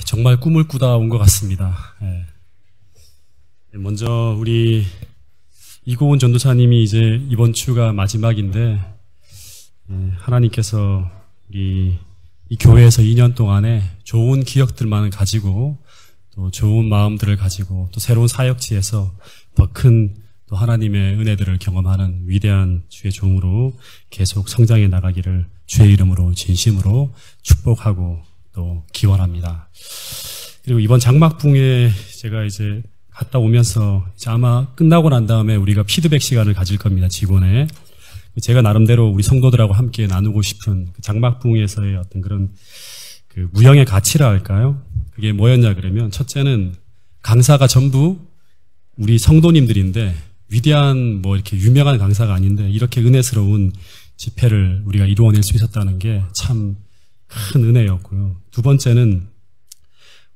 정말 꿈을 꾸다 온 것 같습니다. 먼저 우리 이고은 전도사님이 이제 이번 주가 마지막인데 하나님께서 우리 이 교회에서 2년 동안에 좋은 기억들만 가지고 또 좋은 마음들을 가지고 또 새로운 사역지에서 더 큰 또 하나님의 은혜들을 경험하는 위대한 주의 종으로 계속 성장해 나가기를 주의 이름으로 진심으로 축복하고 또 기원합니다. 그리고 이번 장막붕에 제가 이제 갔다 오면서 이제 아마 끝나고 난 다음에 우리가 피드백 시간을 가질 겁니다. 직원에. 제가 나름대로 우리 성도들하고 함께 나누고 싶은 그 장막붕에서의 어떤 그런 그 무형의 가치라 할까요? 그게 뭐였냐 그러면 첫째는 강사가 전부 우리 성도님들인데 위대한 뭐 이렇게 유명한 강사가 아닌데 이렇게 은혜스러운 집회를 우리가 이루어낼 수 있었다는 게 참 큰 은혜였고요. 두 번째는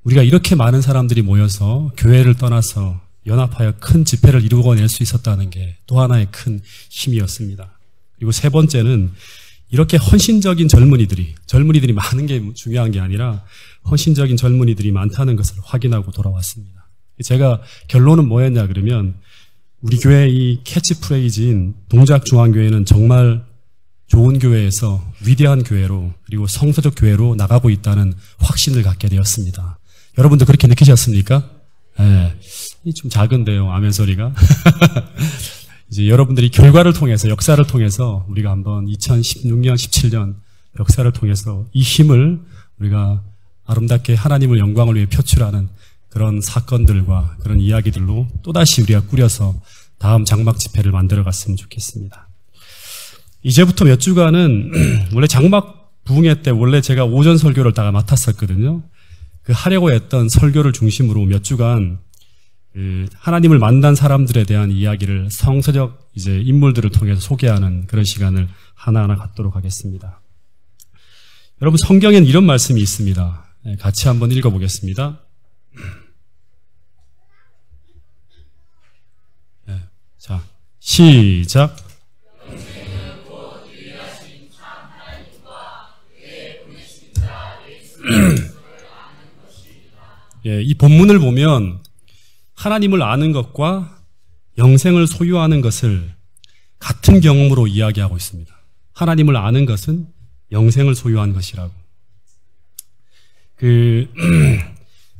우리가 이렇게 많은 사람들이 모여서 교회를 떠나서 연합하여 큰 집회를 이루어낼 수 있었다는 게 또 하나의 큰 힘이었습니다. 그리고 세 번째는 이렇게 헌신적인 젊은이들이 많은 게 중요한 게 아니라 헌신적인 젊은이들이 많다는 것을 확인하고 돌아왔습니다. 제가 결론은 뭐였냐 그러면 우리 교회 이 캐치프레이즈인 동작중앙교회는 정말 좋은 교회에서 위대한 교회로 그리고 성서적 교회로 나가고 있다는 확신을 갖게 되었습니다. 여러분도 그렇게 느끼셨습니까? 좀 작은데요, 아멘 소리가. 이제 여러분들이 결과를 통해서, 역사를 통해서 우리가 한번 2016년, 17년 역사를 통해서 이 힘을 우리가 아름답게 하나님을 영광을 위해 표출하는 그런 사건들과 그런 이야기들로 또다시 우리가 꾸려서 다음 장막 집회를 만들어 갔으면 좋겠습니다. 이제부터 몇 주간은 원래 장막 부흥회 때 원래 제가 오전 설교를 다 맡았었거든요. 그 하려고 했던 설교를 중심으로 몇 주간 하나님을 만난 사람들에 대한 이야기를 성서적 이제 인물들을 통해서 소개하는 그런 시간을 하나하나 갖도록 하겠습니다. 여러분 성경엔 이런 말씀이 있습니다. 같이 한번 읽어보겠습니다. 자, 시작. 이 본문을 보면 하나님을 아는 것과 영생을 소유하는 것을 같은 경험으로 이야기하고 있습니다. 하나님을 아는 것은 영생을 소유한 것이라고.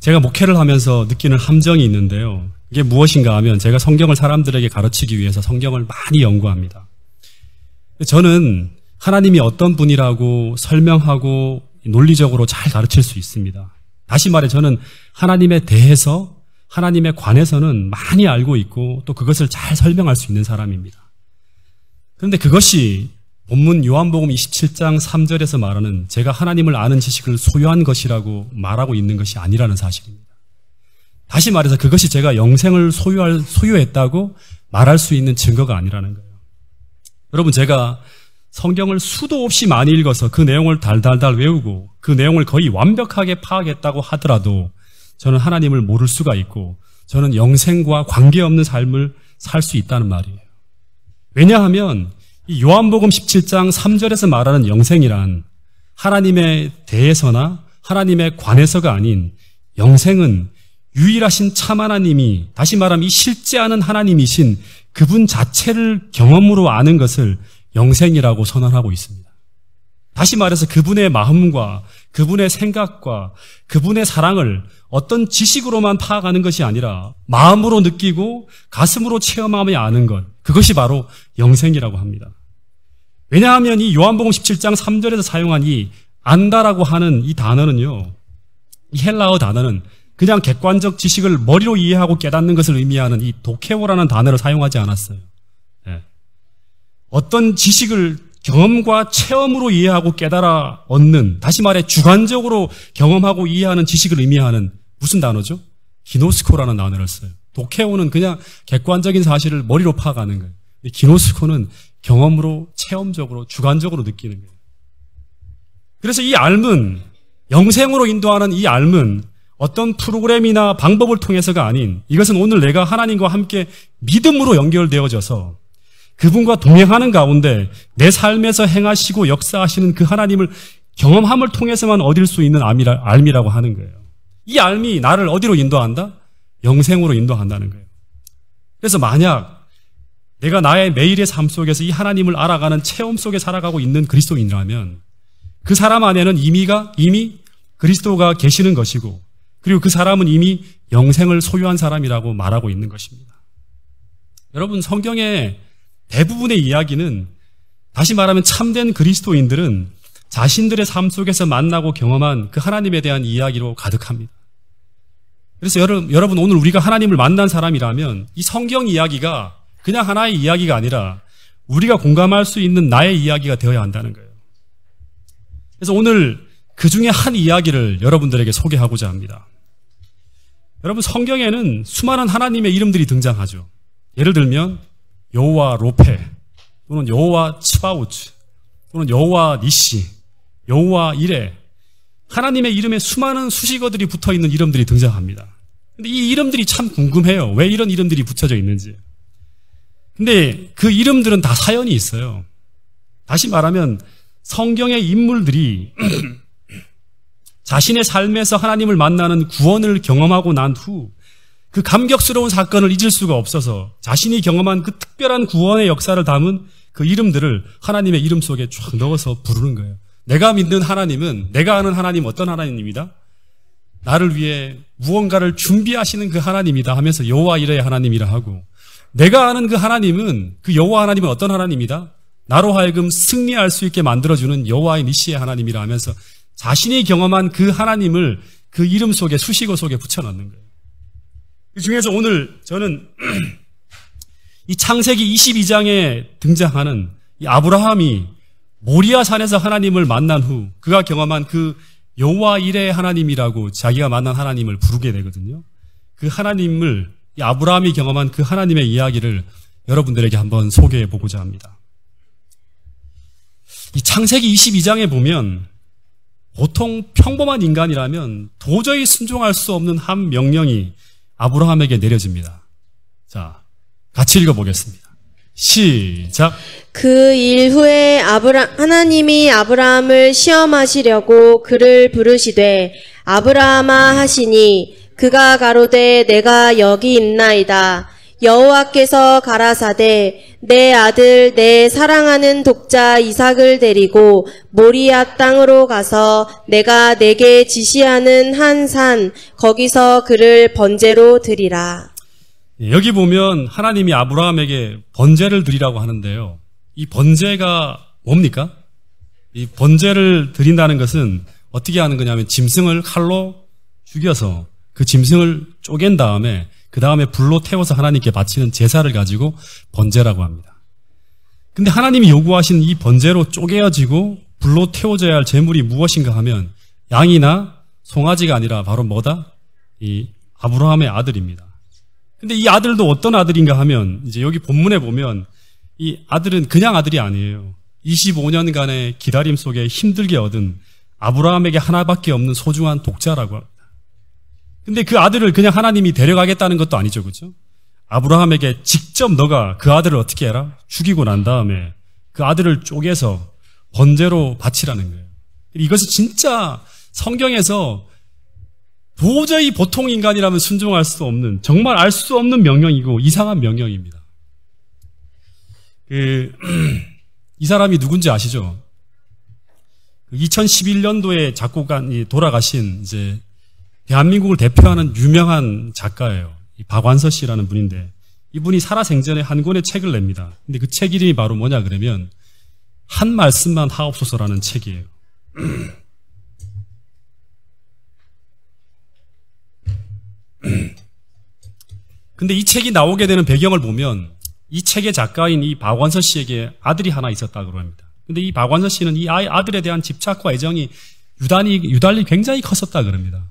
제가 목회를 하면서 느끼는 함정이 있는데요. 이게 무엇인가 하면 제가 성경을 사람들에게 가르치기 위해서 성경을 많이 연구합니다. 저는 하나님이 어떤 분이라고 설명하고 논리적으로 잘 가르칠 수 있습니다. 다시 말해 저는 하나님에 대해서 하나님에 관해서는 많이 알고 있고 또 그것을 잘 설명할 수 있는 사람입니다. 그런데 그것이 본문 요한복음 27장 3절에서 말하는 제가 하나님을 아는 지식을 소유한 것이라고 말하고 있는 것이 아니라는 사실입니다. 다시 말해서 그것이 제가 영생을 소유했다고 말할 수 있는 증거가 아니라는 거예요. 여러분 제가 성경을 수도 없이 많이 읽어서 그 내용을 달달달 외우고 그 내용을 거의 완벽하게 파악했다고 하더라도 저는 하나님을 모를 수가 있고 저는 영생과 관계없는 삶을 살 수 있다는 말이에요. 왜냐하면 이 요한복음 17장 3절에서 말하는 영생이란 하나님에 대해서나 하나님에 관해서가 아닌 영생은 유일하신 참 하나님이 다시 말하면 이 실제하는 하나님이신 그분 자체를 경험으로 아는 것을 영생이라고 선언하고 있습니다. 다시 말해서 그분의 마음과 그분의 생각과 그분의 사랑을 어떤 지식으로만 파악하는 것이 아니라 마음으로 느끼고 가슴으로 체험하며 아는 것, 그것이 바로 영생이라고 합니다. 왜냐하면 이 요한복음 17장 3절에서 사용한 이 안다라고 하는 이 단어는요, 이 헬라어 단어는 그냥 객관적 지식을 머리로 이해하고 깨닫는 것을 의미하는 이 도케오라는 단어를 사용하지 않았어요. 어떤 지식을 경험과 체험으로 이해하고 깨달아 얻는, 다시 말해 주관적으로 경험하고 이해하는 지식을 의미하는 무슨 단어죠? 기노스코라는 단어를 써요. 도케오는 그냥 객관적인 사실을 머리로 파악하는 거예요. 기노스코는 경험으로, 체험적으로, 주관적으로 느끼는 거예요. 그래서 이 알문, 영생으로 인도하는 이 알문, 어떤 프로그램이나 방법을 통해서가 아닌 이것은 오늘 내가 하나님과 함께 믿음으로 연결되어져서 그분과 동행하는 가운데 내 삶에서 행하시고 역사하시는 그 하나님을 경험함을 통해서만 얻을 수 있는 알미라고 하는 거예요. 이 알미 나를 어디로 인도한다? 영생으로 인도한다는 거예요. 그래서 만약 내가 나의 매일의 삶 속에서 이 하나님을 알아가는 체험 속에 살아가고 있는 그리스도인이라면 그 사람 안에는 이미 그리스도가 계시는 것이고, 그리고 그 사람은 이미 영생을 소유한 사람이라고 말하고 있는 것입니다. 여러분, 성경의 대부분의 이야기는, 다시 말하면 참된 그리스도인들은 자신들의 삶 속에서 만나고 경험한 그 하나님에 대한 이야기로 가득합니다. 그래서 여러분, 오늘 우리가 하나님을 만난 사람이라면 이 성경 이야기가 그냥 하나의 이야기가 아니라 우리가 공감할 수 있는 나의 이야기가 되어야 한다는 거예요. 그래서 오늘 그 중에 한 이야기를 여러분들에게 소개하고자 합니다. 여러분, 성경에는 수많은 하나님의 이름들이 등장하죠. 예를 들면 여호와 로페, 또는 여호와 츠바우츠, 또는 여호와 니시, 여호와 이레, 하나님의 이름에 수많은 수식어들이 붙어있는 이름들이 등장합니다. 근데 이 이름들이 참 궁금해요. 왜 이런 이름들이 붙여져 있는지. 근데 그 이름들은 다 사연이 있어요. 다시 말하면 성경의 인물들이 자신의 삶에서 하나님을 만나는 구원을 경험하고 난 후 그 감격스러운 사건을 잊을 수가 없어서 자신이 경험한 그 특별한 구원의 역사를 담은 그 이름들을 하나님의 이름 속에 쫙 넣어서 부르는 거예요. 내가 믿는 하나님은, 내가 아는 하나님 어떤 하나님이다? 나를 위해 무언가를 준비하시는 그 하나님이다 하면서 여호와 이레의 하나님이라 하고, 내가 아는 그 하나님은, 그 여호와 하나님은 어떤 하나님이다? 나로 하여금 승리할 수 있게 만들어주는 여호와의 니시의 하나님이라 하면서 자신이 경험한 그 하나님을 그 이름 속에, 수식어 속에 붙여넣는 거예요. 그 중에서 오늘 저는 이 창세기 22장에 등장하는 이 아브라함이 모리아 산에서 하나님을 만난 후 그가 경험한 그 여호와 이레의 하나님이라고 자기가 만난 하나님을 부르게 되거든요. 그 하나님을, 이 아브라함이 경험한 그 하나님의 이야기를 여러분들에게 한번 소개해 보고자 합니다. 이 창세기 22장에 보면 보통 평범한 인간이라면 도저히 순종할 수 없는 한 명령이 아브라함에게 내려집니다. 자, 같이 읽어보겠습니다. 시작. 그 일 후에 하나님이 아브라함을 시험하시려고 그를 부르시되 아브라함아 하시니 그가 가로되 내가 여기 있나이다. 여호와께서 가라사대 내 아들 내 사랑하는 독자 이삭을 데리고 모리아 땅으로 가서 내가 내게 지시하는 한 산 거기서 그를 번제로 드리라. 여기 보면 하나님이 아브라함에게 번제를 드리라고 하는데요. 이 번제가 뭡니까? 이 번제를 드린다는 것은 어떻게 하는 거냐면 짐승을 칼로 죽여서 그 짐승을 쪼갠 다음에 그 다음에 불로 태워서 하나님께 바치는 제사를 가지고 번제라고 합니다. 근데 하나님이 요구하신 이 번제로 쪼개어지고 불로 태워져야 할 제물이 무엇인가 하면 양이나 송아지가 아니라 바로 뭐다? 이 아브라함의 아들입니다. 근데 이 아들도 어떤 아들인가 하면 이제 여기 본문에 보면 이 아들은 그냥 아들이 아니에요. 25년간의 기다림 속에 힘들게 얻은 아브라함에게 하나밖에 없는 소중한 독자라고 합니다. 근데 그 아들을 그냥 하나님이 데려가겠다는 것도 아니죠. 그렇죠? 아브라함에게 직접 너가 그 아들을 어떻게 해라? 죽이고 난 다음에 그 아들을 쪼개서 번제로 바치라는 거예요. 이것은 진짜 성경에서 도저히 보통 인간이라면 순종할 수 없는, 정말 알 수 없는 명령이고 이상한 명령입니다. 이 사람이 누군지 아시죠? 2011년도에 작곡가이 돌아가신 이제 대한민국을 대표하는 유명한 작가예요. 박완서 씨라는 분인데 이분이 살아생전에 한 권의 책을 냅니다. 근데 그 책 이름이 바로 뭐냐 그러면 한 말씀만 하옵소서라는 책이에요. 근데 이 책이 나오게 되는 배경을 보면 이 책의 작가인 이 박완서 씨에게 아들이 하나 있었다고 합니다. 근데 이 박완서 씨는 이 아들에 대한 집착과 애정이 유달리 굉장히 컸었다 그럽니다.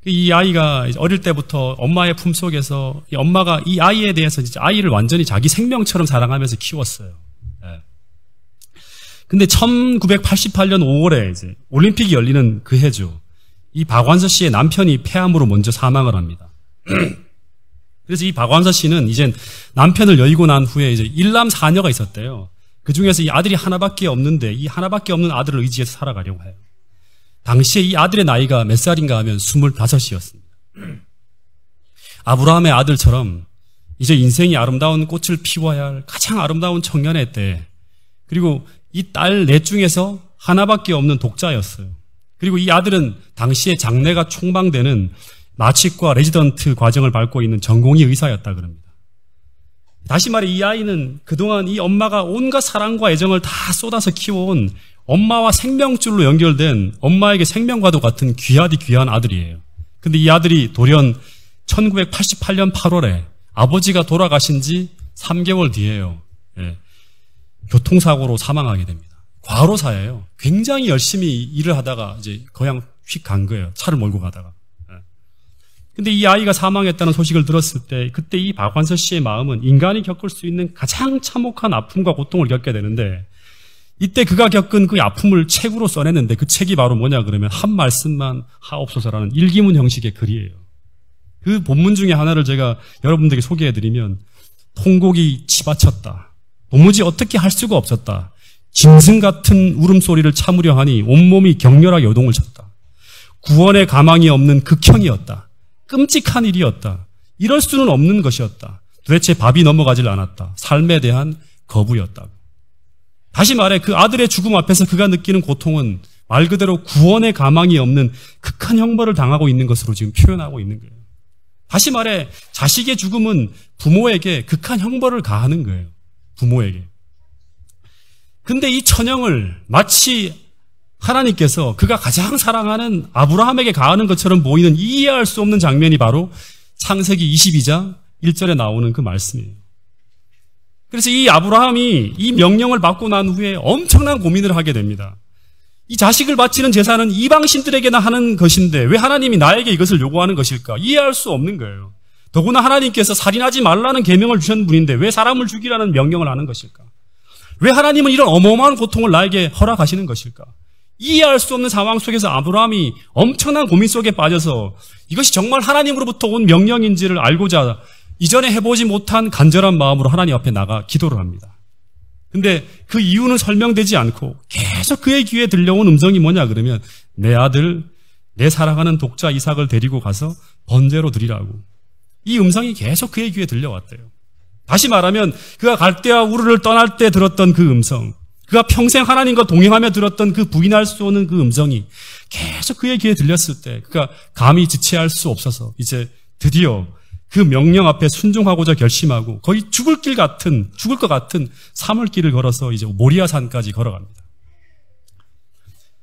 이 아이가 어릴 때부터 엄마의 품속에서 이 엄마가 이 아이에 대해서 진짜 아이를 완전히 자기 생명처럼 사랑하면서 키웠어요. 네. 근데 1988년 5월에 이제 올림픽이 열리는 그 해죠. 이 박완서 씨의 남편이 폐암으로 먼저 사망을 합니다. 그래서 이 박완서 씨는 이제 남편을 여의고 난 후에 이제 일남 사녀가 있었대요. 그 중에서 이 아들이 하나밖에 없는데 이 하나밖에 없는 아들을 의지해서 살아가려고 해요. 당시에 이 아들의 나이가 몇 살인가 하면 25이었습니다. 아브라함의 아들처럼 이제 인생이 아름다운 꽃을 피워야 할 가장 아름다운 청년의 때, 그리고 이 딸 넷 중에서 하나밖에 없는 독자였어요. 그리고 이 아들은 당시에 장래가 촉망되는 마취과 레지던트 과정을 밟고 있는 전공의 의사였다 그럽니다. 다시 말해 이 아이는 그동안 이 엄마가 온갖 사랑과 애정을 다 쏟아서 키워온 엄마와 생명줄로 연결된 엄마에게 생명과도 같은 귀하디 귀한 아들이에요. 근데 이 아들이 돌연 1988년 8월에 아버지가 돌아가신 지 3개월 뒤에요. 예. 교통사고로 사망하게 됩니다. 과로사예요. 굉장히 열심히 일을 하다가 이제 그냥 휙 간 거예요. 차를 몰고 가다가. 예. 근데 이 아이가 사망했다는 소식을 들었을 때 그때 이 박완서 씨의 마음은 인간이 겪을 수 있는 가장 참혹한 아픔과 고통을 겪게 되는데, 이때 그가 겪은 그 아픔을 책으로 써냈는데 그 책이 바로 뭐냐 그러면 한 말씀만 하옵소서라는 일기문 형식의 글이에요. 그 본문 중에 하나를 제가 여러분들에게 소개해드리면, 통곡이 치받쳤다. 도무지 어떻게 할 수가 없었다. 짐승 같은 울음소리를 참으려 하니 온몸이 격렬하게 요동을 쳤다. 구원의 가망이 없는 극형이었다. 끔찍한 일이었다. 이럴 수는 없는 것이었다. 도대체 밥이 넘어가질 않았다. 삶에 대한 거부였다. 다시 말해 그 아들의 죽음 앞에서 그가 느끼는 고통은 말 그대로 구원의 가망이 없는 극한 형벌을 당하고 있는 것으로 지금 표현하고 있는 거예요. 다시 말해 자식의 죽음은 부모에게 극한 형벌을 가하는 거예요. 부모에게. 근데 이 천형을 마치 하나님께서 그가 가장 사랑하는 아브라함에게 가하는 것처럼 보이는 이해할 수 없는 장면이 바로 창세기 22장 1절에 나오는 그 말씀이에요. 그래서 이 아브라함이 이 명령을 받고 난 후에 엄청난 고민을 하게 됩니다. 이 자식을 바치는 제사는 이방신들에게나 하는 것인데 왜 하나님이 나에게 이것을 요구하는 것일까? 이해할 수 없는 거예요. 더구나 하나님께서 살인하지 말라는 계명을 주신 분인데 왜 사람을 죽이라는 명령을 하는 것일까? 왜 하나님은 이런 어마어마한 고통을 나에게 허락하시는 것일까? 이해할 수 없는 상황 속에서 아브라함이 엄청난 고민 속에 빠져서 이것이 정말 하나님으로부터 온 명령인지를 알고자 이전에 해보지 못한 간절한 마음으로 하나님 앞에 나가 기도를 합니다. 근데 그 이유는 설명되지 않고 계속 그의 귀에 들려온 음성이 뭐냐 그러면 내 아들, 내 사랑하는 독자 이삭을 데리고 가서 번제로 드리라고. 이 음성이 계속 그의 귀에 들려왔대요. 다시 말하면 그가 갈대아 우르를 떠날 때 들었던 그 음성, 그가 평생 하나님과 동행하며 들었던 그 부인할 수 없는 그 음성이 계속 그의 귀에 들렸을 때 그가 감히 지체할 수 없어서 이제 드디어 그 명령 앞에 순종하고자 결심하고 거의 죽을 것 같은 사물길을 걸어서 이제 모리아산까지 걸어갑니다.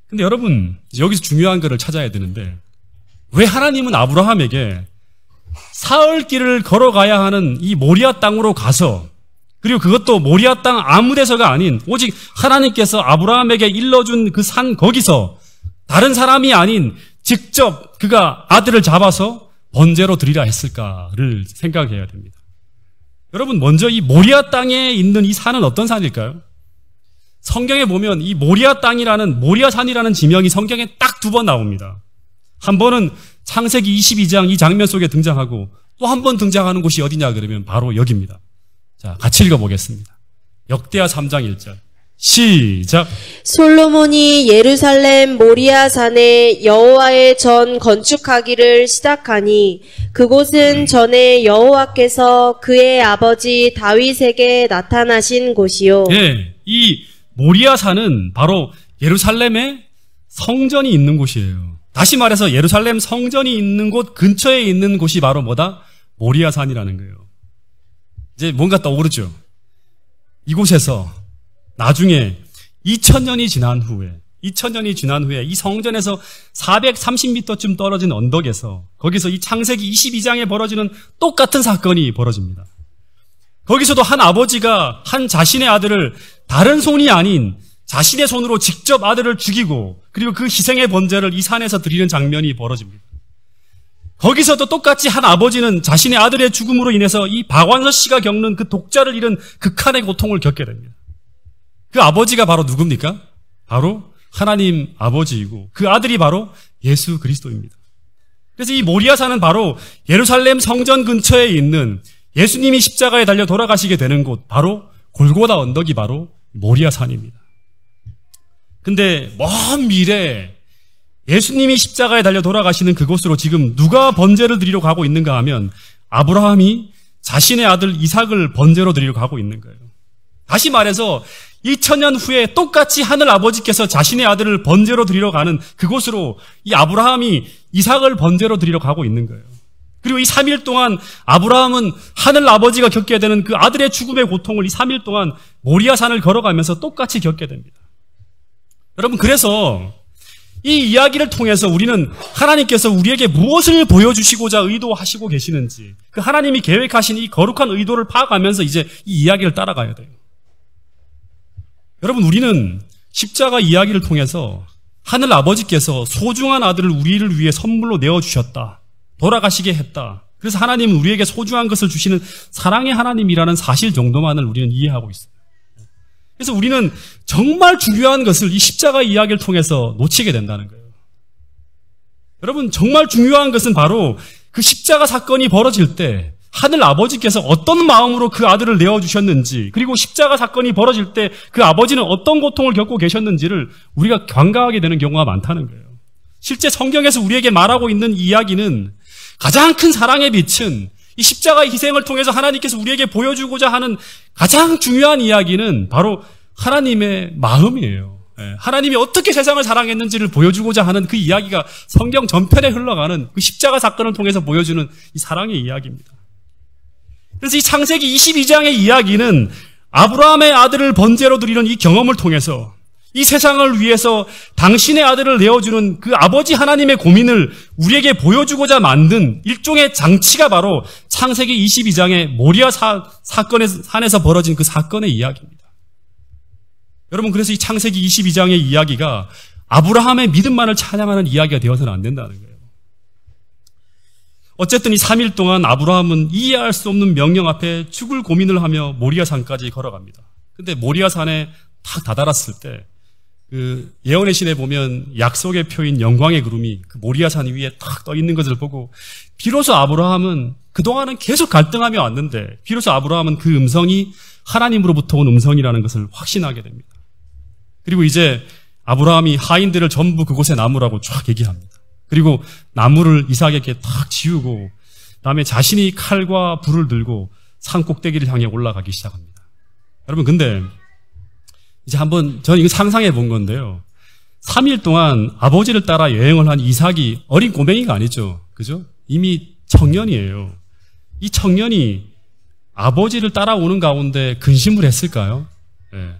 근데 여러분, 여기서 중요한 것을 찾아야 되는데 왜 하나님은 아브라함에게 사흘길을 걸어가야 하는 이 모리아 땅으로 가서, 그리고 그것도 모리아 땅 아무 데서가 아닌 오직 하나님께서 아브라함에게 일러준 그 산 거기서 다른 사람이 아닌 직접 그가 아들을 잡아서 번제로 드리라 했을까를 생각해야 됩니다. 여러분, 먼저 이 모리아 땅에 있는 이 산은 어떤 산일까요? 성경에 보면 이 모리아 땅이라는, 모리아산이라는 지명이 성경에 딱 2번 나옵니다. 한 번은 창세기 22장 이 장면 속에 등장하고 또 한 번 등장하는 곳이 어디냐 그러면 바로 여기입니다. 자, 같이 읽어보겠습니다. 역대하 3장 1절. 시작. 솔로몬이 예루살렘 모리아산에 여호와의 전 건축하기를 시작하니 그곳은 전에 여호와께서 그의 아버지 다윗에게 나타나신 곳이요. 예, 이 모리아산은 바로 예루살렘에 성전이 있는 곳이에요. 다시 말해서 예루살렘 성전이 있는 곳 근처에 있는 곳이 바로 뭐다? 모리아산이라는 거예요. 이제 뭔가 떠오르죠? 이곳에서 나중에 2000년이 지난 후에 이 성전에서 430m쯤 떨어진 언덕에서 거기서 이 창세기 22장에 벌어지는 똑같은 사건이 벌어집니다. 거기서도 한 아버지가 한 자신의 아들을 다른 손이 아닌 자신의 손으로 직접 아들을 죽이고 그리고 그 희생의 번제를 이 산에서 드리는 장면이 벌어집니다. 거기서도 똑같이 한 아버지는 자신의 아들의 죽음으로 인해서 이 박완서 씨가 겪는 그 독자를 잃은 극한의 고통을 겪게 됩니다. 그 아버지가 바로 누굽니까? 바로 하나님 아버지이고 그 아들이 바로 예수 그리스도입니다. 그래서 이 모리아산은 바로 예루살렘 성전 근처에 있는 예수님이 십자가에 달려 돌아가시게 되는 곳, 바로 골고다 언덕이 바로 모리아산입니다. 근데 먼 미래에 예수님이 십자가에 달려 돌아가시는 그곳으로 지금 누가 번제를 드리러 가고 있는가 하면 아브라함이 자신의 아들 이삭을 번제로 드리러 가고 있는 거예요. 다시 말해서 2000년 후에 똑같이 하늘 아버지께서 자신의 아들을 번제로 드리러 가는 그곳으로 이 아브라함이 이삭을 번제로 드리러 가고 있는 거예요. 그리고 이 3일 동안 아브라함은 하늘 아버지가 겪게 되는 그 아들의 죽음의 고통을 이 3일 동안 모리아산을 걸어가면서 똑같이 겪게 됩니다. 여러분, 그래서 이 이야기를 통해서 우리는 하나님께서 우리에게 무엇을 보여주시고자 의도하시고 계시는지, 그 하나님이 계획하신 이 거룩한 의도를 파악하면서 이제 이 이야기를 따라가야 돼요. 여러분, 우리는 십자가 이야기를 통해서 하늘 아버지께서 소중한 아들을 우리를 위해 선물로 내어주셨다. 돌아가시게 했다. 그래서 하나님은 우리에게 소중한 것을 주시는 사랑의 하나님이라는 사실 정도만을 우리는 이해하고 있어요. 그래서 우리는 정말 중요한 것을 이 십자가 이야기를 통해서 놓치게 된다는 거예요. 여러분, 정말 중요한 것은 바로 그 십자가 사건이 벌어질 때 하늘 아버지께서 어떤 마음으로 그 아들을 내어주셨는지, 그리고 십자가 사건이 벌어질 때 그 아버지는 어떤 고통을 겪고 계셨는지를 우리가 간과하게 되는 경우가 많다는 거예요. 실제 성경에서 우리에게 말하고 있는 이야기는 가장 큰 사랑의 빛은 이 십자가의 희생을 통해서 하나님께서 우리에게 보여주고자 하는 가장 중요한 이야기는 바로 하나님의 마음이에요. 하나님이 어떻게 세상을 사랑했는지를 보여주고자 하는 그 이야기가 성경 전편에 흘러가는 그 십자가 사건을 통해서 보여주는 이 사랑의 이야기입니다. 그래서 이 창세기 22장의 이야기는 아브라함의 아들을 번제로 드리는 이 경험을 통해서 이 세상을 위해서 당신의 아들을 내어주는 그 아버지 하나님의 고민을 우리에게 보여주고자 만든 일종의 장치가 바로 창세기 22장의 모리아 사건의 산에서 벌어진 그 사건의 이야기입니다. 여러분, 그래서 이 창세기 22장의 이야기가 아브라함의 믿음만을 찬양하는 이야기가 되어서는 안 된다는 거예요. 어쨌든 이 3일 동안 아브라함은 이해할 수 없는 명령 앞에 죽을 고민을 하며 모리아산까지 걸어갑니다. 근데 모리아산에 탁 다다랐을 때 그 예언의 신에 보면 약속의 표인 영광의 구름이 그 모리아산 위에 탁 떠 있는 것을 보고 비로소 아브라함은 그동안은 계속 갈등하며 왔는데 비로소 아브라함은 그 음성이 하나님으로부터 온 음성이라는 것을 확신하게 됩니다. 그리고 이제 아브라함이 하인들을 전부 그곳에 나무라고 쫙 얘기합니다. 그리고 나무를 이삭에게 탁 지우고 다음에 자신이 칼과 불을 들고 산 꼭대기를 향해 올라가기 시작합니다. 여러분, 근데 이제 한번 저는 이거 상상해 본 건데요. 3일 동안 아버지를 따라 여행을 한 이삭이 어린 꼬맹이가 아니죠. 그죠? 이미 청년이에요. 이 청년이 아버지를 따라오는 가운데 근심을 했을까요? 네.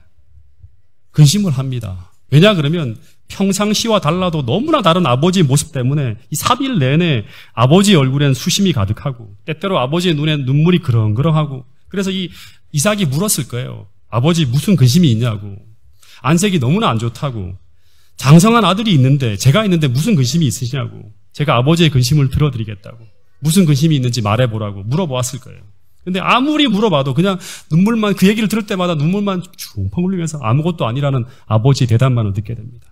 근심을 합니다. 왜냐 그러면 평상시와 달라도 너무나 다른 아버지의 모습 때문에 이 3일 내내 아버지의 얼굴엔 수심이 가득하고 때때로 아버지의 눈엔 눈물이 그렁그렁하고 그래서 이 이삭이 물었을 거예요. 아버지 무슨 근심이 있냐고. 안색이 너무나 안 좋다고. 장성한 아들이 있는데 제가 있는데 무슨 근심이 있으시냐고. 제가 아버지의 근심을 들어드리겠다고. 무슨 근심이 있는지 말해보라고 물어보았을 거예요. 근데 아무리 물어봐도 그냥 눈물만 그 얘기를 들을 때마다 눈물만 펑펑 흘리면서 아무것도 아니라는 아버지의 대답만을 듣게 됩니다.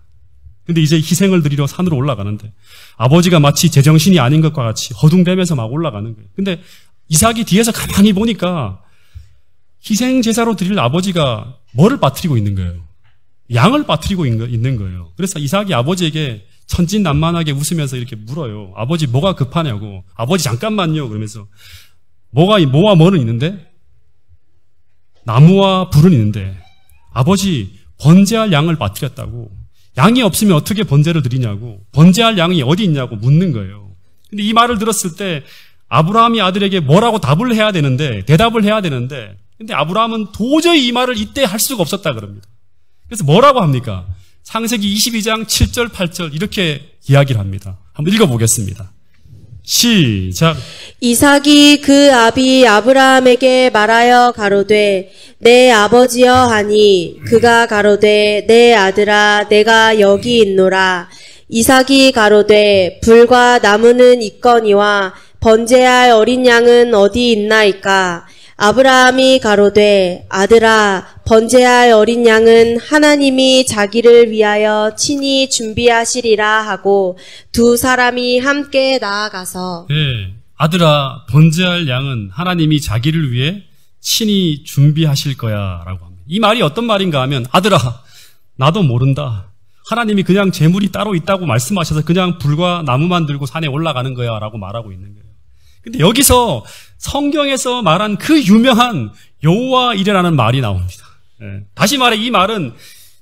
근데 이제 희생을 드리러 산으로 올라가는데 아버지가 마치 제정신이 아닌 것과 같이 허둥대면서 막 올라가는 거예요. 근데 이삭이 뒤에서 가만히 보니까 희생 제사로 드릴 아버지가 뭐를 빠뜨리고 있는 거예요? 양을 빠뜨리고 있는 거예요. 그래서 이삭이 아버지에게 천진난만하게 웃으면서 이렇게 물어요. 아버지 뭐가 급하냐고. 아버지 잠깐만요. 그러면서 뭐와 뭐는 있는데? 나무와 불은 있는데 아버지 번제할 양을 빠뜨렸다고. 양이 없으면 어떻게 번제를 드리냐고. 번제할 양이 어디 있냐고 묻는 거예요. 근데 이 말을 들었을 때 아브라함이 아들에게 뭐라고 답을 해야 되는데 대답을 해야 되는데 근데 아브라함은 도저히 이 말을 이때 할 수가 없었다 그럽니다. 그래서 뭐라고 합니까? 창세기 22장 7절 8절 이렇게 이야기를 합니다. 한번 읽어보겠습니다. 시작. 이삭이 그 아비 아브라함에게 말하여 가로되 내 아버지여 하니 그가 가로되 내 아들아 내가 여기 있노라. 이삭이 가로되 불과 나무는 있거니와 번제할 어린 양은 어디 있나이까. 아브라함이 가로되 아들아 번제할 어린 양은 하나님이 자기를 위하여 친히 준비하시리라 하고 두 사람이 함께 나아가서 네, 아들아 번제할 양은 하나님이 자기를 위해 친히 준비하실 거야 라고 합니다. 이 말이 어떤 말인가 하면 아들아 나도 모른다. 하나님이 그냥 재물이 따로 있다고 말씀하셔서 그냥 불과 나무만 들고 산에 올라가는 거야 라고 말하고 있는 거예요. 근데 여기서 성경에서 말한 그 유명한 여호와 이레라는 말이 나옵니다. 다시 말해 이 말은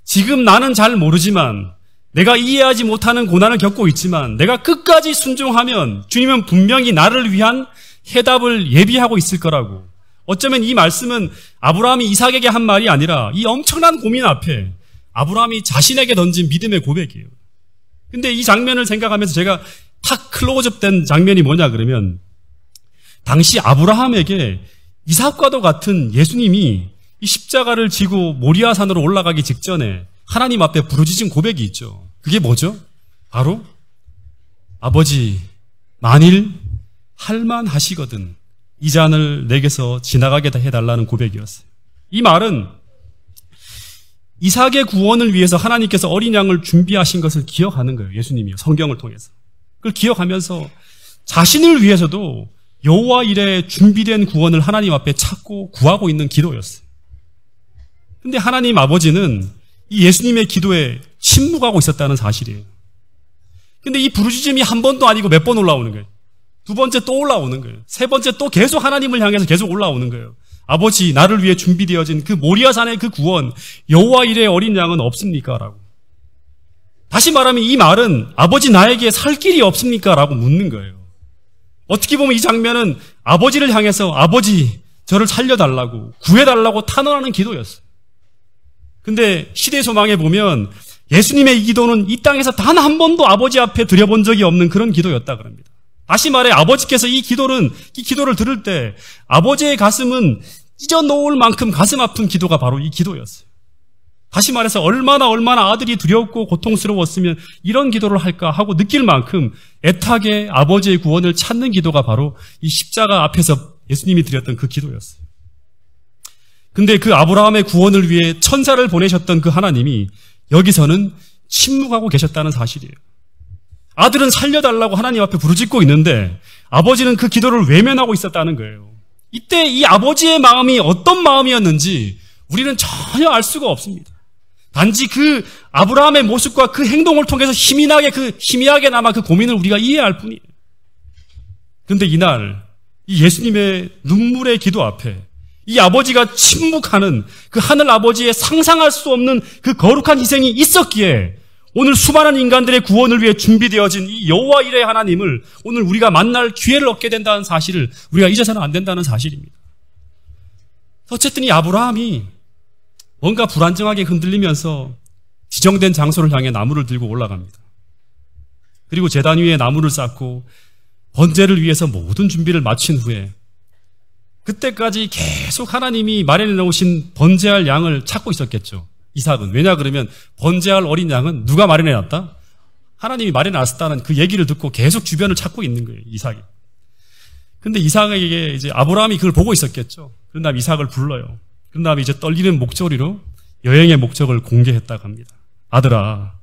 지금 나는 잘 모르지만 내가 이해하지 못하는 고난을 겪고 있지만 내가 끝까지 순종하면 주님은 분명히 나를 위한 해답을 예비하고 있을 거라고. 어쩌면 이 말씀은 아브라함이 이삭에게 한 말이 아니라 이 엄청난 고민 앞에 아브라함이 자신에게 던진 믿음의 고백이에요. 근데 이 장면을 생각하면서 제가 탁 클로즈업된 장면이 뭐냐 그러면 당시 아브라함에게 이삭과도 같은 예수님이 이 십자가를 지고 모리아산으로 올라가기 직전에 하나님 앞에 부르짖은 고백이 있죠. 그게 뭐죠? 바로 아버지 만일 할만하시거든 이 잔을 내게서 지나가게 해달라는 고백이었어요. 이 말은 이삭의 구원을 위해서 하나님께서 어린 양을 준비하신 것을 기억하는 거예요. 예수님이요. 성경을 통해서. 그걸 기억하면서 자신을 위해서도 여호와 이레 준비된 구원을 하나님 앞에 찾고 구하고 있는 기도였어요. 근데 하나님 아버지는 이 예수님의 기도에 침묵하고 있었다는 사실이에요. 근데 이 부르짖음이 한 번도 아니고 몇 번 올라오는 거예요. 두 번째 또 올라오는 거예요. 세 번째 또 계속 하나님을 향해서 계속 올라오는 거예요. 아버지 나를 위해 준비되어진 그 모리아산의 그 구원 여호와 이레의 어린 양은 없습니까? 라고. 다시 말하면 이 말은 아버지 나에게 살 길이 없습니까? 라고 묻는 거예요. 어떻게 보면 이 장면은 아버지를 향해서 아버지 저를 살려달라고 구해달라고 탄원하는 기도였어요. 근데 시대소망에 보면 예수님의 이 기도는 이 땅에서 단 한 번도 아버지 앞에 드려본 적이 없는 그런 기도였다 그럽니다. 다시 말해 아버지께서 이 기도를 들을 때 아버지의 가슴은 찢어놓을 만큼 가슴 아픈 기도가 바로 이 기도였어요. 다시 말해서 얼마나 아들이 두렵고 고통스러웠으면 이런 기도를 할까 하고 느낄 만큼 애타게 아버지의 구원을 찾는 기도가 바로 이 십자가 앞에서 예수님이 드렸던 그 기도였어요. 근데 그 아브라함의 구원을 위해 천사를 보내셨던 그 하나님이 여기서는 침묵하고 계셨다는 사실이에요. 아들은 살려달라고 하나님 앞에 부르짖고 있는데 아버지는 그 기도를 외면하고 있었다는 거예요. 이때 이 아버지의 마음이 어떤 마음이었는지 우리는 전혀 알 수가 없습니다. 단지 그 아브라함의 모습과 그 행동을 통해서 희미하게나마 그 고민을 우리가 이해할 뿐이에요. 그런데 이날 이 예수님의 눈물의 기도 앞에 이 아버지가 침묵하는 그 하늘 아버지의 상상할 수 없는 그 거룩한 희생이 있었기에 오늘 수많은 인간들의 구원을 위해 준비되어진 이 여호와 이레의 하나님을 오늘 우리가 만날 기회를 얻게 된다는 사실을 우리가 잊어서는 안 된다는 사실입니다. 어쨌든 이 아브라함이 뭔가 불안정하게 흔들리면서 지정된 장소를 향해 나무를 들고 올라갑니다. 그리고 제단 위에 나무를 쌓고 번제를 위해서 모든 준비를 마친 후에 그때까지 계속 하나님이 마련해 놓으신 번제할 양을 찾고 있었겠죠. 이삭은. 왜냐 그러면 번제할 어린 양은 누가 마련해 놨다? 하나님이 마련해 놨다는 그 얘기를 듣고 계속 주변을 찾고 있는 거예요. 이삭이. 근데 이삭에게 이제 아브라함이 그걸 보고 있었겠죠. 그런 다음에 이삭을 불러요. 그런 다음에 이제 떨리는 목소리로 여행의 목적을 공개했다고 합니다. 아들아,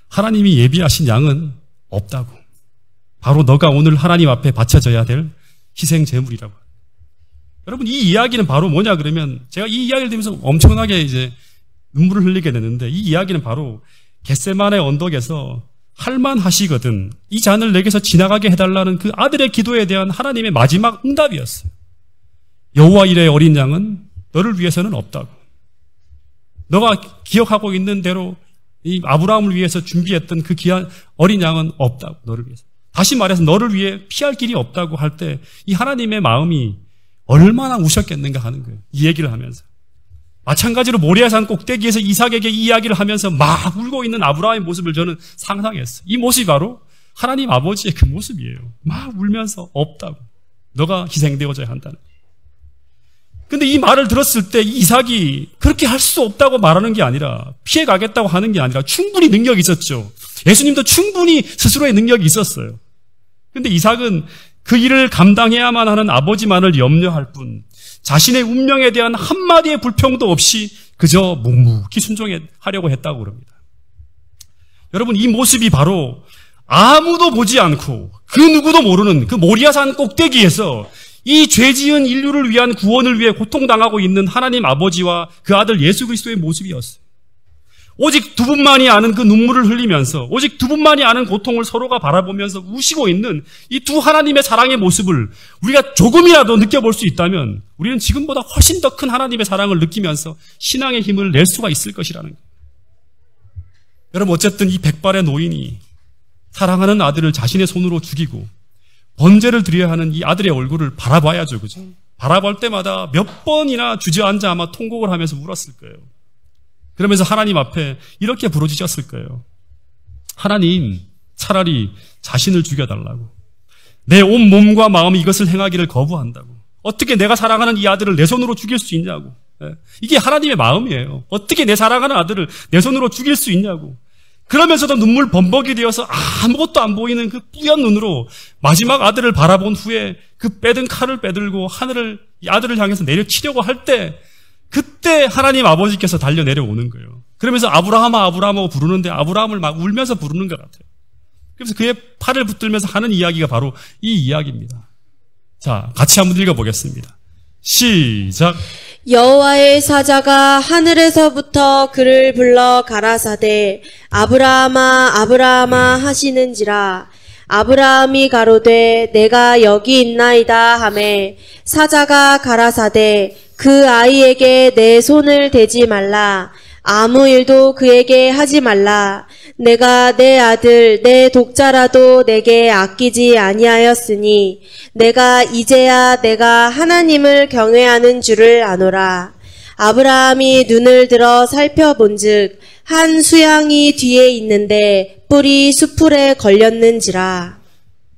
하나님이 예비하신 양은 없다고. 바로 너가 오늘 하나님 앞에 바쳐져야 될 희생 제물이라고. 여러분 이 이야기는 바로 뭐냐 그러면 제가 이 이야기를 들으면서 엄청나게 이제 눈물을 흘리게 되는데 이 이야기는 바로 겟세마네 언덕에서 할만하시거든 이 잔을 내게서 지나가게 해달라는 그 아들의 기도에 대한 하나님의 마지막 응답이었어요. 여호와 이레의 어린 양은 너를 위해서는 없다고. 너가 기억하고 있는 대로 이 아브라함을 위해서 준비했던 그 귀한 어린 양은 없다고. 너를 위해서. 다시 말해서 너를 위해 피할 길이 없다고 할 때 이 하나님의 마음이 얼마나 우셨겠는가 하는 거예요. 이 얘기를 하면서. 마찬가지로 모리아산 꼭대기에서 이삭에게 이 이야기를 하면서 막 울고 있는 아브라함의 모습을 저는 상상했어요. 이 모습이 바로 하나님 아버지의 그 모습이에요. 막 울면서 없다고. 너가 희생되어져야 한다는. 근데 이 말을 들었을 때 이삭이 그렇게 할 수 없다고 말하는 게 아니라 피해 가겠다고 하는 게 아니라 충분히 능력이 있었죠. 예수님도 충분히 스스로의 능력이 있었어요. 근데 이삭은 그 일을 감당해야만 하는 아버지만을 염려할 뿐 자신의 운명에 대한 한마디의 불평도 없이 그저 묵묵히 순종하려고 했다고 그럽니다. 여러분 이 모습이 바로 아무도 보지 않고 그 누구도 모르는 그 모리아산 꼭대기에서 이 죄지은 인류를 위한 구원을 위해 고통당하고 있는 하나님 아버지와 그 아들 예수 그리스도의 모습이었어요. 오직 두 분만이 아는 그 눈물을 흘리면서 오직 두 분만이 아는 고통을 서로가 바라보면서 우시고 있는 이 두 하나님의 사랑의 모습을 우리가 조금이라도 느껴볼 수 있다면 우리는 지금보다 훨씬 더 큰 하나님의 사랑을 느끼면서 신앙의 힘을 낼 수가 있을 것이라는 거예요. 여러분, 어쨌든 이 백발의 노인이 사랑하는 아들을 자신의 손으로 죽이고 번제를 드려야 하는 이 아들의 얼굴을 바라봐야죠. 그죠? 바라볼 때마다 몇 번이나 주저앉아 아마 통곡을 하면서 울었을 거예요. 그러면서 하나님 앞에 이렇게 부르짖었을 거예요. 하나님, 차라리 자신을 죽여달라고. 내 온 몸과 마음이 이것을 행하기를 거부한다고. 어떻게 내가 사랑하는 이 아들을 내 손으로 죽일 수 있냐고. 이게 하나님의 마음이에요. 어떻게 내 사랑하는 아들을 내 손으로 죽일 수 있냐고. 그러면서도 눈물 범벅이 되어서 아무것도 안 보이는 그 뿌연 눈으로 마지막 아들을 바라본 후에 그 빼든 칼을 빼들고 하늘을 이 아들을 향해서 내려치려고 할 때 그때 하나님 아버지께서 달려 내려오는 거예요. 그러면서 아브라함아 아브라함아 부르는데 아브라함을 막 울면서 부르는 것 같아요. 그래서 그의 팔을 붙들면서 하는 이야기가 바로 이 이야기입니다. 자, 같이 한번 읽어보겠습니다. 시작. 여호와의 사자가 하늘에서부터 그를 불러 가라사대 아브라함아 아브라함아 하시는지라. 아브라함이 가로되 내가 여기 있나이다 하매 사자가 가라사대 그 아이에게 내 손을 대지 말라. 아무 일도 그에게 하지 말라. 내가 내 아들 내 독자라도 내게 아끼지 아니하였으니 내가 이제야 내가 하나님을 경외하는 줄을 아노라. 아브라함이 눈을 들어 살펴본즉 한 수양이 뒤에 있는데 뿔이 수풀에 걸렸는지라.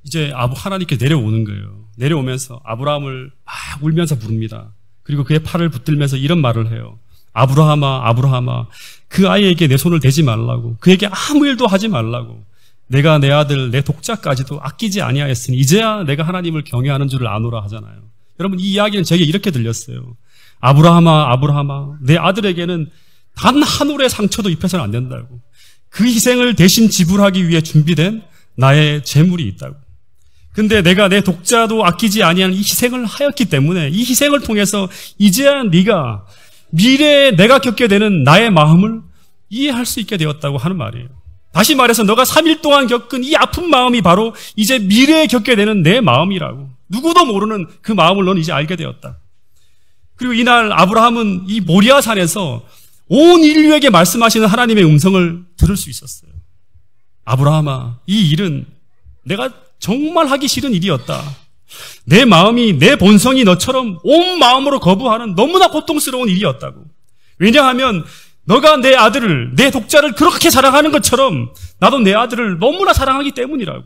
이제 하나님께 내려오는 거예요. 내려오면서 아브라함을 막 울면서 부릅니다. 그리고 그의 팔을 붙들면서 이런 말을 해요. 아브라함아 아브라함아 그 아이에게 내 손을 대지 말라고. 그에게 아무 일도 하지 말라고. 내가 내 아들 내 독자까지도 아끼지 아니하였으니 이제야 내가 하나님을 경외하는 줄을 아노라 하잖아요. 여러분, 이 이야기는 제게 이렇게 들렸어요. 아브라함아 아브라함아 내 아들에게는 단 한 올의 상처도 입혀서는 안 된다고. 그 희생을 대신 지불하기 위해 준비된 나의 재물이 있다고. 근데 내가 내 독자도 아끼지 아니하는 이 희생을 하였기 때문에 이 희생을 통해서 이제야 네가 미래에 내가 겪게 되는 나의 마음을 이해할 수 있게 되었다고 하는 말이에요. 다시 말해서 너가 3일 동안 겪은 이 아픈 마음이 바로 이제 미래에 겪게 되는 내 마음이라고. 누구도 모르는 그 마음을 너는 이제 알게 되었다. 그리고 이날 아브라함은 이 모리아 산에서 온 인류에게 말씀하시는 하나님의 음성을 들을 수 있었어요. 아브라함아, 이 일은 내가 정말 하기 싫은 일이었다. 내 마음이, 내 본성이 너처럼 온 마음으로 거부하는 너무나 고통스러운 일이었다고. 왜냐하면 너가 내 아들을, 내 독자를 그렇게 사랑하는 것처럼 나도 내 아들을 너무나 사랑하기 때문이라고.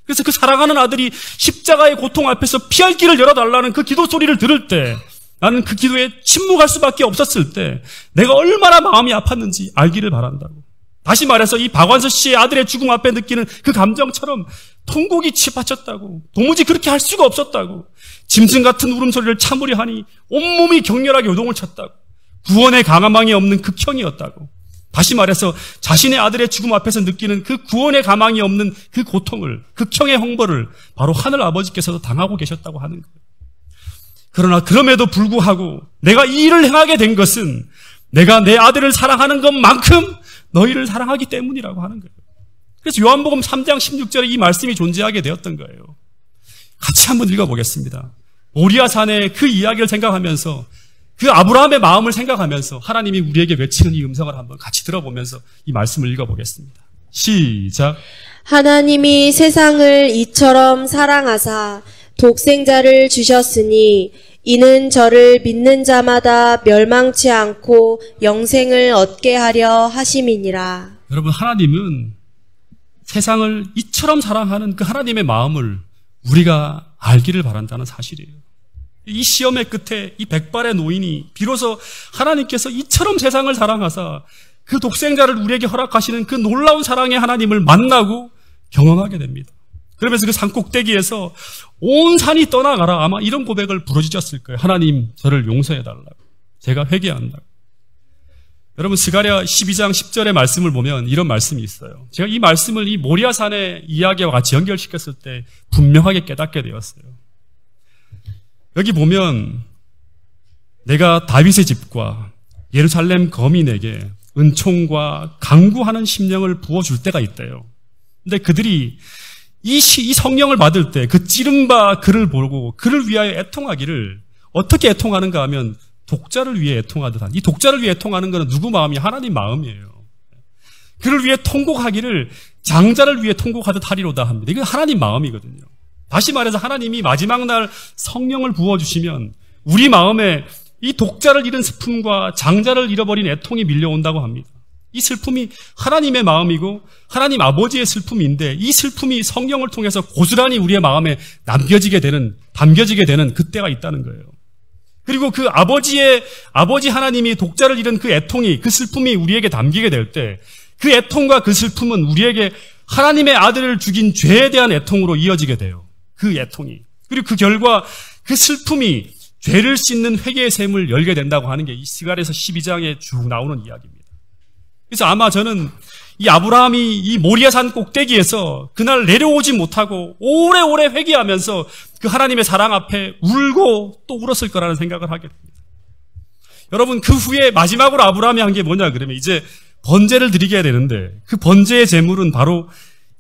그래서 그 사랑하는 아들이 십자가의 고통 앞에서 피할 길을 열어달라는 그 기도 소리를 들을 때 나는 그 기도에 침묵할 수밖에 없었을 때 내가 얼마나 마음이 아팠는지 알기를 바란다고. 다시 말해서 이 박완서 씨의 아들의 죽음 앞에 느끼는 그 감정처럼 통곡이 치받쳤다고. 도무지 그렇게 할 수가 없었다고. 짐승 같은 울음소리를 참으려 하니 온몸이 격렬하게 요동을 쳤다고. 구원의 가망이 없는 극형이었다고. 다시 말해서 자신의 아들의 죽음 앞에서 느끼는 그 구원의 가망이 없는 그 고통을, 극형의 형벌을 바로 하늘 아버지께서도 당하고 계셨다고 하는 거예요. 그러나 그럼에도 불구하고 내가 이 일을 행하게 된 것은 내가 내 아들을 사랑하는 것만큼 너희를 사랑하기 때문이라고 하는 거예요. 그래서 요한복음 3장 16절에 이 말씀이 존재하게 되었던 거예요. 같이 한번 읽어보겠습니다. 모리아 산의 그 이야기를 생각하면서 그 아브라함의 마음을 생각하면서 하나님이 우리에게 외치는 이 음성을 한번 같이 들어보면서 이 말씀을 읽어보겠습니다. 시작. 하나님이 세상을 이처럼 사랑하사 독생자를 주셨으니 이는 저를 믿는 자마다 멸망치 않고 영생을 얻게 하려 하심이니라. 여러분, 하나님은 세상을 이처럼 사랑하는 그 하나님의 마음을 우리가 알기를 바란다는 사실이에요. 이 시험의 끝에 이 백발의 노인이 비로소 하나님께서 이처럼 세상을 사랑하사 그 독생자를 우리에게 허락하시는 그 놀라운 사랑의 하나님을 만나고 경험하게 됩니다. 그러면서 그 산꼭대기에서 온 산이 떠나가라, 아마 이런 고백을 부르짖었을 거예요. 하나님, 저를 용서해달라고. 제가 회개한다고. 여러분, 스가랴 12장 10절의 말씀을 보면 이런 말씀이 있어요. 제가 이 말씀을 이 모리아 산의 이야기와 같이 연결시켰을 때 분명하게 깨닫게 되었어요. 여기 보면 내가 다윗의 집과 예루살렘 거민에게 은총과 강구하는 심령을 부어줄 때가 있대요. 근데 그들이 이 성령을 받을 때 그 찌른바 그를 보고 그를 위하여 애통하기를 어떻게 애통하는가 하면 독자를 위해 애통하듯 한. 이 독자를 위해 애통하는 것은 누구 마음이? 하나님 마음이에요. 그를 위해 통곡하기를 장자를 위해 통곡하듯 하리로다 합니다. 이건 하나님 마음이거든요. 다시 말해서 하나님이 마지막 날 성령을 부어주시면 우리 마음에 이 독자를 잃은 슬픔과 장자를 잃어버린 애통이 밀려온다고 합니다. 이 슬픔이 하나님의 마음이고 하나님 아버지의 슬픔인데 이 슬픔이 성령을 통해서 고스란히 우리의 마음에 담겨지게 되는 그때가 있다는 거예요. 그리고 그 아버지 하나님이 독자를 잃은 그 애통이, 그 슬픔이 우리에게 담기게 될 때 그 애통과 그 슬픔은 우리에게 하나님의 아들을 죽인 죄에 대한 애통으로 이어지게 돼요. 그 애통이. 그리고 그 결과 그 슬픔이 죄를 씻는 회개의 샘을 열게 된다고 하는 게 이 스가랴서 12장에 쭉 나오는 이야기입니다. 그래서 아마 저는 이 아브라함이 이 모리아산 꼭대기에서 그날 내려오지 못하고 오래오래 회개하면서 그 하나님의 사랑 앞에 울고 또 울었을 거라는 생각을 하게 됩니다. 여러분, 그 후에 마지막으로 아브라함이 한 게 뭐냐 그러면 이제 번제를 드리게 되는데 그 번제의 제물은 바로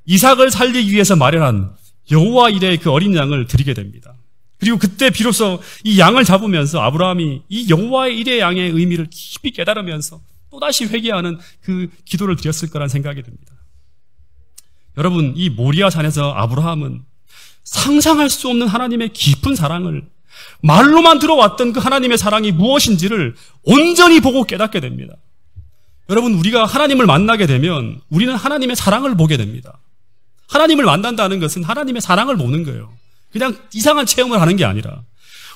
이삭을 살리기 위해서 마련한 여호와 일의 그 어린 양을 드리게 됩니다. 그리고 그때 비로소 이 양을 잡으면서 아브라함이 이 여호와의 일의 양의 의미를 깊이 깨달으면서 또다시 회개하는 그 기도를 드렸을 거란 생각이 듭니다. 여러분, 이 모리아산에서 아브라함은 상상할 수 없는 하나님의 깊은 사랑을, 말로만 들어왔던 그 하나님의 사랑이 무엇인지를 온전히 보고 깨닫게 됩니다. 여러분, 우리가 하나님을 만나게 되면 우리는 하나님의 사랑을 보게 됩니다. 하나님을 만난다는 것은 하나님의 사랑을 보는 거예요. 그냥 이상한 체험을 하는 게 아니라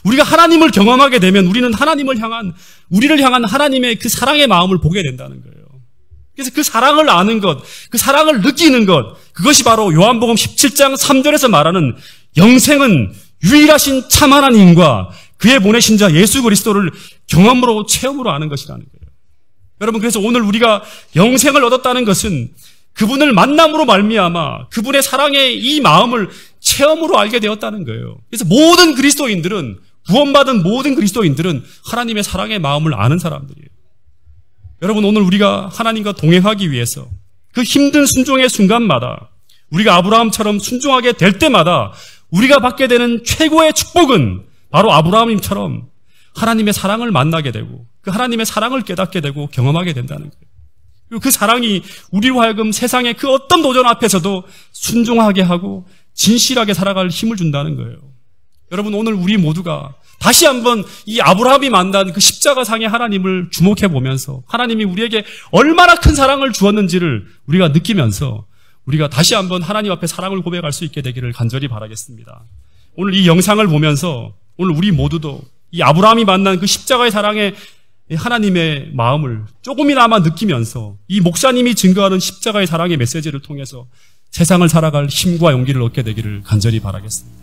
우리가 하나님을 경험하게 되면 우리는 우리를 향한 하나님의 그 사랑의 마음을 보게 된다는 거예요. 그래서 그 사랑을 아는 것, 그 사랑을 느끼는 것, 그것이 바로 요한복음 17장 3절에서 말하는 영생은 유일하신 참 하나님과 그의 보내신 자 예수 그리스도를 경험으로 체험으로 아는 것이라는 거예요. 여러분, 그래서 오늘 우리가 영생을 얻었다는 것은 그분을 만남으로 말미암아 그분의 사랑의 이 마음을 체험으로 알게 되었다는 거예요. 그래서 모든 그리스도인들은, 구원받은 모든 그리스도인들은 하나님의 사랑의 마음을 아는 사람들이에요. 여러분, 오늘 우리가 하나님과 동행하기 위해서 그 힘든 순종의 순간마다 우리가 아브라함처럼 순종하게 될 때마다 우리가 받게 되는 최고의 축복은 바로 아브라함처럼 하나님의 사랑을 만나게 되고 그 하나님의 사랑을 깨닫게 되고 경험하게 된다는 거예요. 그리고 그 사랑이 우리로 하여금 세상의 그 어떤 도전 앞에서도 순종하게 하고 진실하게 살아갈 힘을 준다는 거예요. 여러분, 오늘 우리 모두가 다시 한번 이 아브라함이 만난 그 십자가상의 하나님을 주목해 보면서 하나님이 우리에게 얼마나 큰 사랑을 주었는지를 우리가 느끼면서 우리가 다시 한번 하나님 앞에 사랑을 고백할 수 있게 되기를 간절히 바라겠습니다. 오늘 이 영상을 보면서 오늘 우리 모두도 이 아브라함이 만난 그 십자가의 사랑의 하나님의 마음을 조금이나마 느끼면서 이 목사님이 증거하는 십자가의 사랑의 메시지를 통해서 세상을 살아갈 힘과 용기를 얻게 되기를 간절히 바라겠습니다.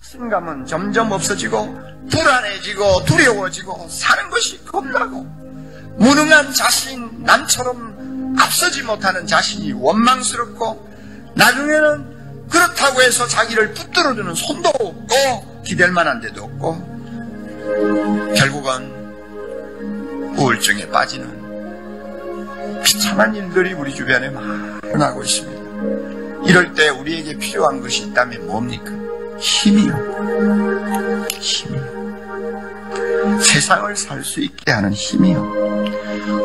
신감은 점점 없어지고 불안해지고 두려워지고 사는 것이 겁나고 무능한 자신, 남처럼 앞서지 못하는 자신이 원망스럽고 나중에는 그렇다고 해서 자기를 붙들어주는 손도 없고 기댈 만한 데도 없고 결국은 우울증에 빠지는 비참한 일들이 우리 주변에 많아고 있습니다. 이럴 때 우리에게 필요한 것이 있다면 뭡니까? 힘이요. 세상을 살 수 있게 하는 힘이요.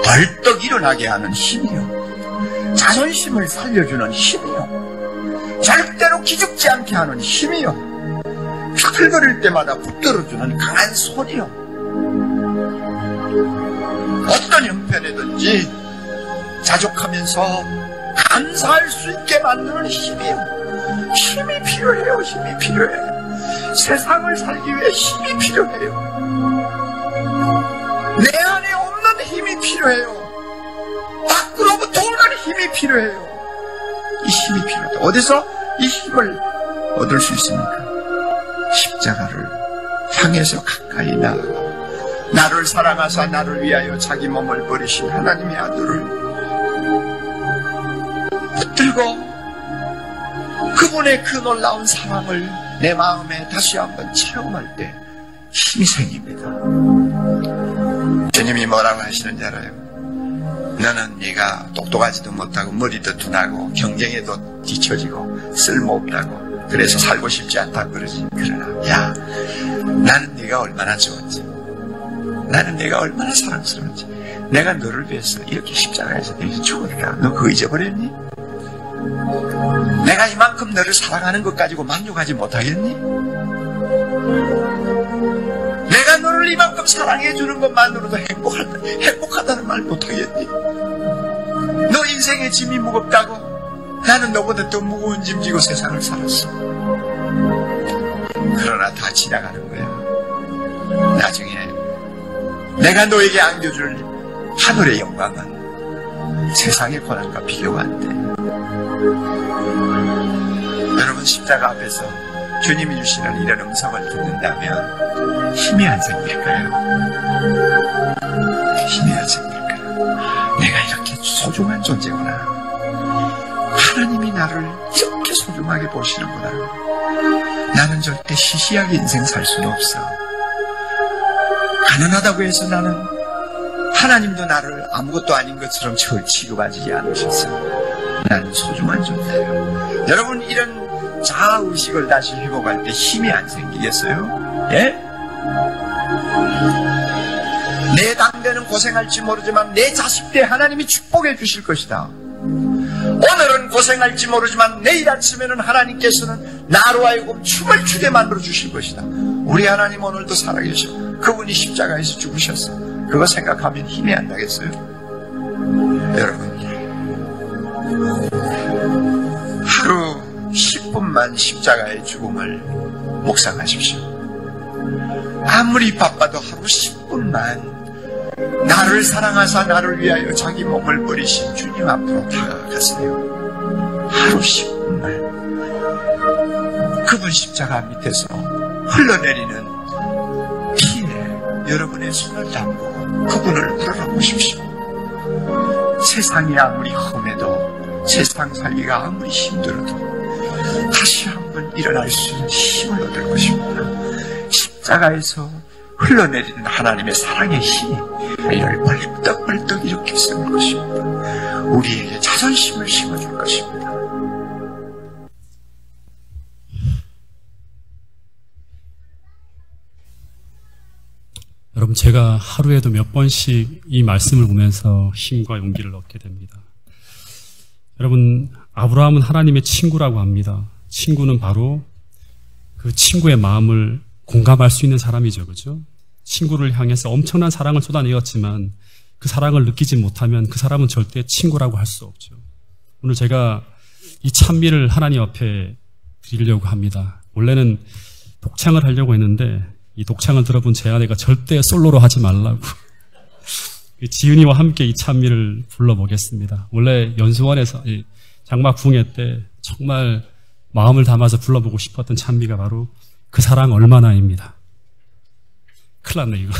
벌떡 일어나게 하는 힘이요. 자존심을 살려주는 힘이요. 절대로 기죽지 않게 하는 힘이요. 비틀거릴 때마다 붙들어주는 강한 손이요. 어떤 형편이든지 자족하면서 감사할 수 있게 만드는 힘이요. 힘이 필요해요. 힘이 필요해요. 세상을 살기 위해 힘이 필요해요. 내 안에 없는 힘이 필요해요. 밖으로부터 오는 힘이 필요해요. 이 힘이 필요하다. 어디서 이 힘을 얻을 수 있습니까? 십자가를 향해서 가까이 나아가 나를 사랑하사 나를 위하여 자기 몸을 버리신 하나님의 아들을 붙들고 그분의 그 놀라운 사랑을 내 마음에 다시 한번 체험할 때 힘이 생깁니다. 주님이 뭐라고 하시는지 알아요? 너는 네가 똑똑하지도 못하고 머리도 둔하고 경쟁에도 뒤처지고 쓸모없다고 그래서 살고 싶지 않다고 그러지. 그러나 야, 나는 네가 얼마나 좋은지, 나는 네가 얼마나 사랑스러운지, 내가 너를 위해서 이렇게 십자가에서 내가 죽었다. 너 그거 잊어버렸니? 내가 이만큼 너를 사랑하는 것 가지고 만족하지 못하겠니? 내가 너를 이만큼 사랑해주는 것만으로도 행복하다는 말 못하겠니? 너 인생의 짐이 무겁다고? 나는 너보다 더 무거운 짐 지고 세상을 살았어. 그러나 다 지나가는 거야. 나중에 내가 너에게 안겨줄 하늘의 영광은 세상의 고난과 비교가 안 돼. 여러분, 십자가 앞에서 주님이 주시는 이런 음성을 듣는다면 힘이 안 생길까요? 힘이 안 생길까요? 내가 이렇게 소중한 존재구나. 하나님이 나를 이렇게 소중하게 보시는구나. 나는 절대 시시하게 인생 살 수는 없어. 가난하다고 해서 나는 하나님도 나를 아무것도 아닌 것처럼 취급하지 않으셨어. 나는 소중한 존재예요. 여러분, 이런 자아의식을 다시 회복할 때 힘이 안 생기겠어요? 예? 내 당대는 고생할지 모르지만 내 자식 때 하나님이 축복해 주실 것이다. 오늘은 고생할지 모르지만 내일 아침에는 하나님께서는 나로 하여금 춤을 추게 만들어 주실 것이다. 우리 하나님 오늘도 살아계셔. 그분이 십자가에서 죽으셨어. 그거 생각하면 힘이 안 나겠어요? 여러분, 하루 10분만 십자가의 죽음을 묵상하십시오. 아무리 바빠도 하루 10분만 나를 사랑하사 나를 위하여 자기 몸을 버리신 주님 앞으로 다가가세요. 하루 10분만 그분 십자가 밑에서 흘러내리는 피에 여러분의 손을 담고 그분을 우러러보십시오. 세상이 아무리 험해도, 세상 살기가 아무리 힘들어도 다시 한번 일어날 수 있는 힘을 얻을 것입니다. 십자가에서 흘러내리는 하나님의 사랑의 힘이 우리를 벌떡벌떡 이렇게 세울 것입니다. 우리에게 자존심을 심어줄 것입니다. 여러분, 제가 하루에도 몇 번씩 이 말씀을 보면서 힘과 용기를 얻게 됩니다. 여러분, 아브라함은 하나님의 친구라고 합니다. 친구는 바로 그 친구의 마음을 공감할 수 있는 사람이죠. 그죠? 친구를 향해서 엄청난 사랑을 쏟아내었지만 그 사랑을 느끼지 못하면 그 사람은 절대 친구라고 할 수 없죠. 오늘 제가 이 찬미를 하나님 앞에 드리려고 합니다. 원래는 독창을 하려고 했는데 이 독창을 들어본 제 아내가 절대 솔로로 하지 말라고 지은이와 함께 이 찬미를 불러보겠습니다. 원래 연수원에서 장막 붕괴 때 정말 마음을 담아서 불러보고 싶었던 찬미가 바로 그 사랑 얼마나입니다. 큰일 났네 이거.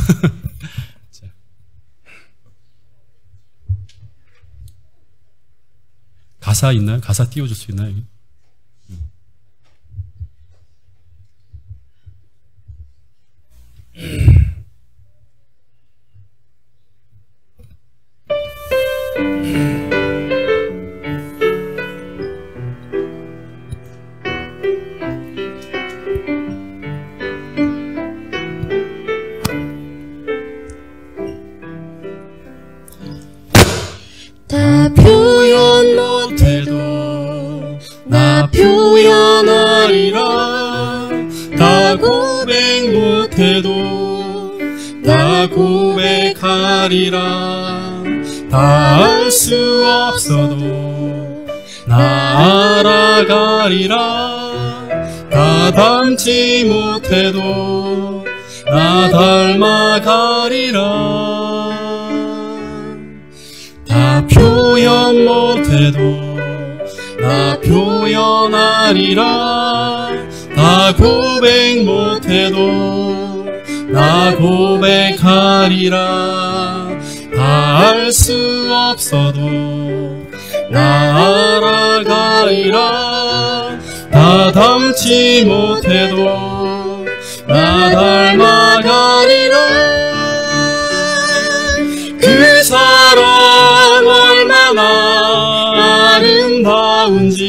가사 있나요? 가사 띄워줄 수 있나요? 다 표현 못해도 나 표현하리라. 다 고백 못해도 나 고백하리라. 다 알 수 없어도 나 알아가리라. 다 닮지 못해도 나 닮아가리라. 다 표현 못해도 나 표현하리라. 다 고백 못해도 나 고백하리라. 다 알 수 없어도 나 알아가리라. 나 닮지 못해도 나 닮아가리라. 그 사랑 얼마나 아름다운지,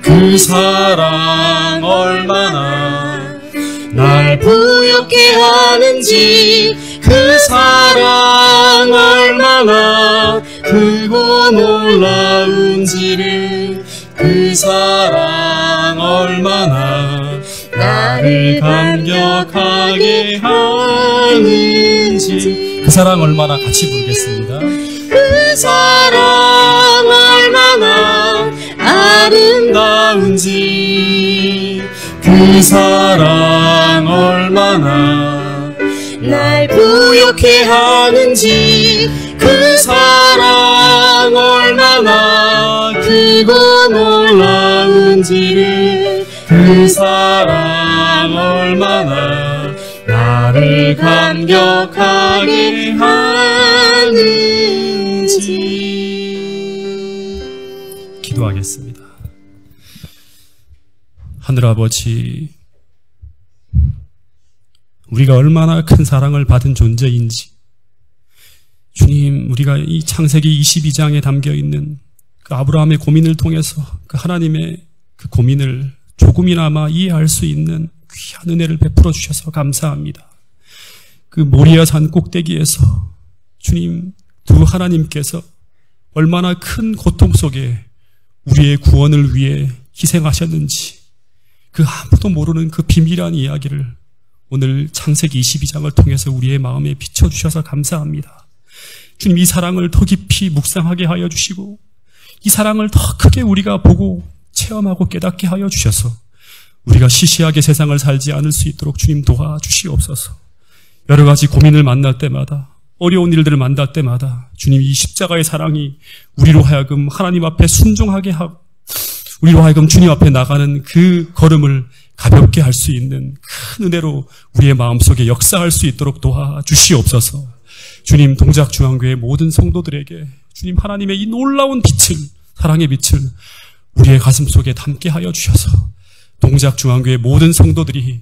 그 사랑 얼마나 날 부엽게 하는지, 그 사랑 얼마나 크고 놀라운지를, 그 사랑 얼마나 나를 감격하게 하는지. 그 사랑 얼마나 같이 부르겠습니다. 그 사랑 얼마나 아름다운지, 그 사랑 얼마나 날 부욕해 하는지, 그 사랑 얼마나 크고 놀라운지를, 그 사랑 얼마나 나를 감격하게 하는지. 기도하겠습니다. 하늘아버지, 우리가 얼마나 큰 사랑을 받은 존재인지, 주님, 우리가 이 창세기 22장에 담겨있는 그 아브라함의 고민을 통해서 그 하나님의 그 고민을 조금이나마 이해할 수 있는 귀한 은혜를 베풀어 주셔서 감사합니다. 그 모리아 산 꼭대기에서 주님, 두 하나님께서 얼마나 큰 고통 속에 우리의 구원을 위해 희생하셨는지, 그 아무도 모르는 그 비밀한 이야기를 오늘 창세기 22장을 통해서 우리의 마음에 비춰주셔서 감사합니다. 주님, 이 사랑을 더 깊이 묵상하게 하여 주시고, 이 사랑을 더 크게 우리가 보고 체험하고 깨닫게 하여 주셔서 우리가 시시하게 세상을 살지 않을 수 있도록 주님 도와주시옵소서. 여러 가지 고민을 만날 때마다, 어려운 일들을 만날 때마다 주님, 이 십자가의 사랑이 우리로 하여금 하나님 앞에 순종하게 하고, 우리로 하여금 주님 앞에 나가는 그 걸음을 가볍게 할 수 있는 큰 은혜로 우리의 마음속에 역사할 수 있도록 도와주시옵소서. 주님, 동작중앙교회 모든 성도들에게 주님, 하나님의 이 놀라운 빛을, 사랑의 빛을 우리의 가슴 속에 담게 하여 주셔서 동작중앙교회 모든 성도들이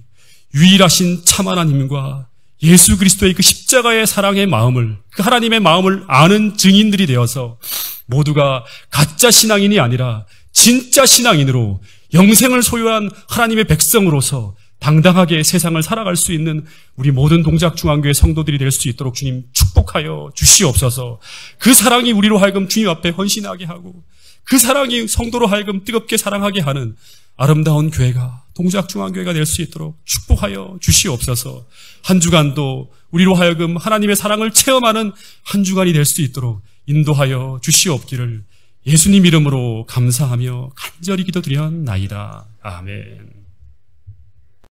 유일하신 참 하나님과 예수 그리스도의 그 십자가의 사랑의 마음을, 그 하나님의 마음을 아는 증인들이 되어서 모두가 가짜 신앙인이 아니라 진짜 신앙인으로 영생을 소유한 하나님의 백성으로서 당당하게 세상을 살아갈 수 있는 우리 모든 동작중앙교회 성도들이 될 수 있도록 주님 축복하여 주시옵소서. 그 사랑이 우리로 하여금 주님 앞에 헌신하게 하고, 그 사랑이 성도로 하여금 뜨겁게 사랑하게 하는 아름다운 교회가, 동작중앙교회가 될 수 있도록 축복하여 주시옵소서. 한 주간도 우리로 하여금 하나님의 사랑을 체험하는 한 주간이 될 수 있도록 인도하여 주시옵기를 예수님 이름으로 감사하며 간절히 기도드렸나이다. 아멘.